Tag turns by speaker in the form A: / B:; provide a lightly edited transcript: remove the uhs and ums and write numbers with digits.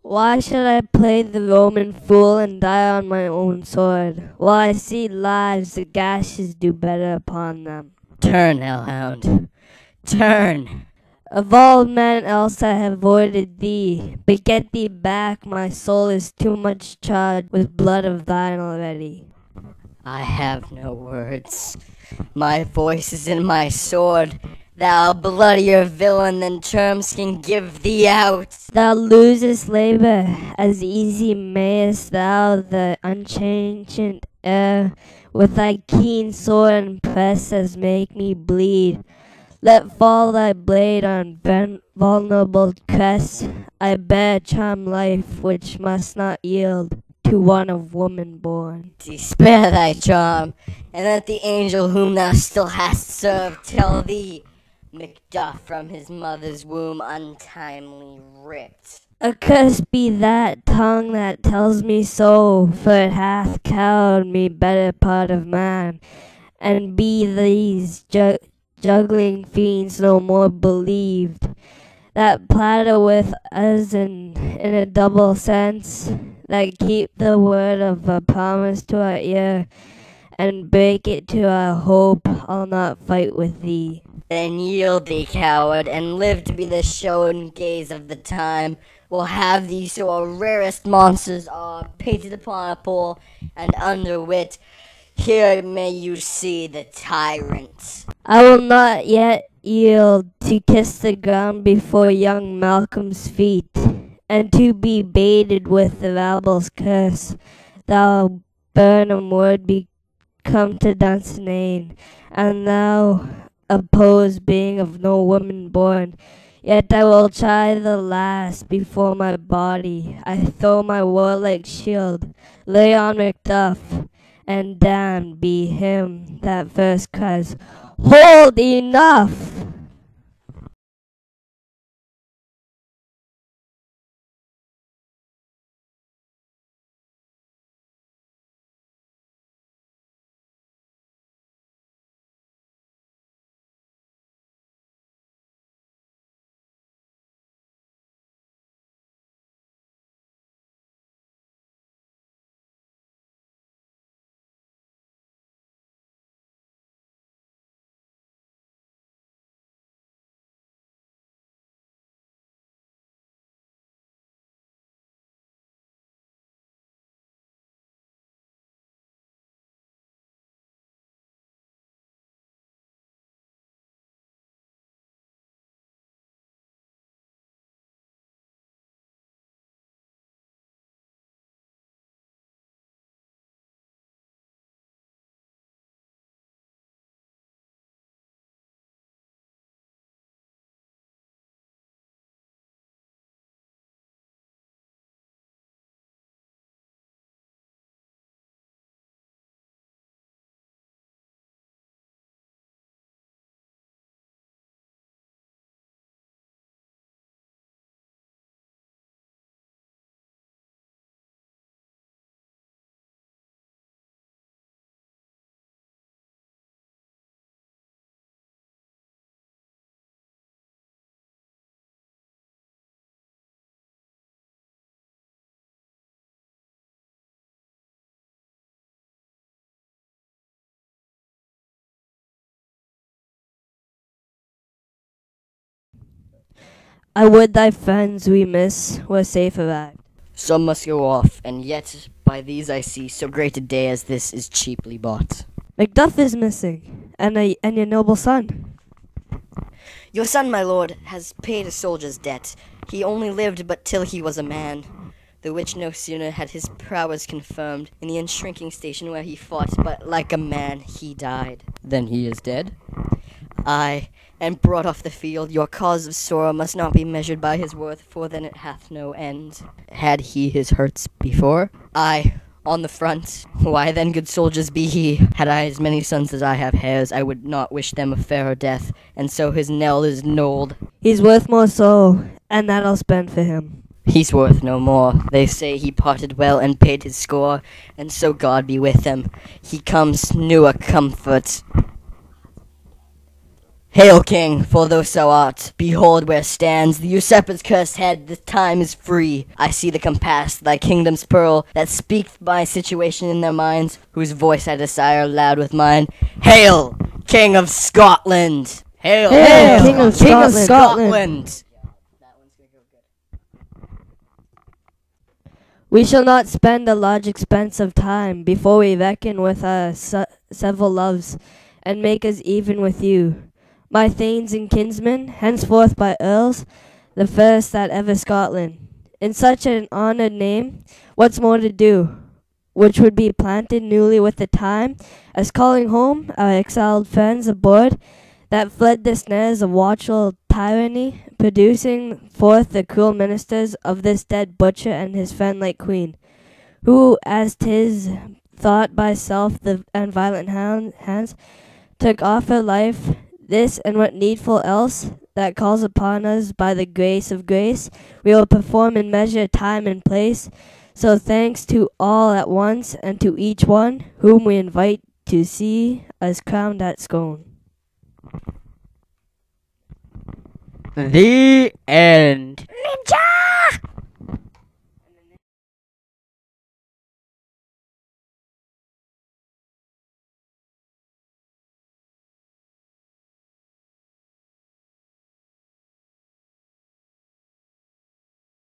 A: Why should I play the Roman fool and die on my own sword, while I see lives the gashes do better upon them?
B: Turn, hellhound, turn!
A: Of all men else I have avoided thee, but get thee back, my soul is too much charged with blood of thine already.
B: I have no words. My voice is in my sword. Thou bloodier villain than terms can give thee out.
A: Thou losest labor, as easy mayest thou the unchanged air, with thy keen sword and press as make me bleed. Let fall thy blade on vulnerable crest. I bear charmed life which must not yield to one of woman born.
B: Spare thy charm, and let the angel whom thou still hast served tell thee, Macbeth from his mother's womb untimely ripped.
A: Accursed be that tongue that tells me so, for it hath cowed me better part of man, and be these juggling fiends no more believed, that platter with us in a double sense, that keep the word of a promise to our ear, and break it to our hope. I'll not fight with thee.
B: Then yield thee, coward, and live to be the show and gaze of the time. We'll have thee so our rarest monsters are painted upon a pole, and under wit, here may you see the tyrant.
A: I will not yet yield to kiss the ground before young Malcolm's feet, and to be baited with the rabble's curse. Thou Burnham would be come to Dunsinane, and thou opposed being of no woman born. Yet I will try the last before my body. I throw my warlike shield, lay on Macduff, and damned be him that first cries, "Hold enough!" I would thy friends we miss were safe arrived.
B: Some must go off, and yet by these I see so great a day as this is cheaply bought.
A: Macduff is missing, and your noble son.
B: Your son, my lord, has paid a soldier's debt. He only lived but till he was a man, the which no sooner had his prowess confirmed in the unshrinking station where he fought, but like a man he died. Then he is dead? Aye, and brought off the field. Your cause of sorrow must not be measured by his worth, for then it hath no end. Had he his hurts before? Aye, on the front. Why then, good soldiers, be he. Had I as many sons as I have hairs, I would not wish them a fairer death, and so his knell is knolled.
A: He's worth more so, and that I'll spend for him.
B: He's worth no more. They say he parted well and paid his score, and so God be with him. He comes new a comfort. Hail, king, for thou so art. Behold where stands the usurper's cursed head. The time is free. I see the compass, thy kingdom's pearl, that speak my situation in their minds, whose voice I desire loud with mine. Hail, king of Scotland! Hail,
A: Hail,
B: King of
A: Scotland! We shall not spend a large expense of time before we reckon with our several loves, and make us even with you. My thanes and kinsmen, henceforth by earls, the first that ever Scotland. In such an honoured name, what's more to do? Which would be planted newly with the time, as calling home our exiled friends aboard, that fled the snares of watchful tyranny, producing forth the cruel ministers of this dead butcher and his friend like queen, who, as 'tis thought by self and violent hands, took off her life. This and what needful else that calls upon us by the grace of grace, we will perform in measure, time, and place. So thanks to all at once, and to each one whom we invite to see us crowned at Scone.
C: The end.
D: Ninja!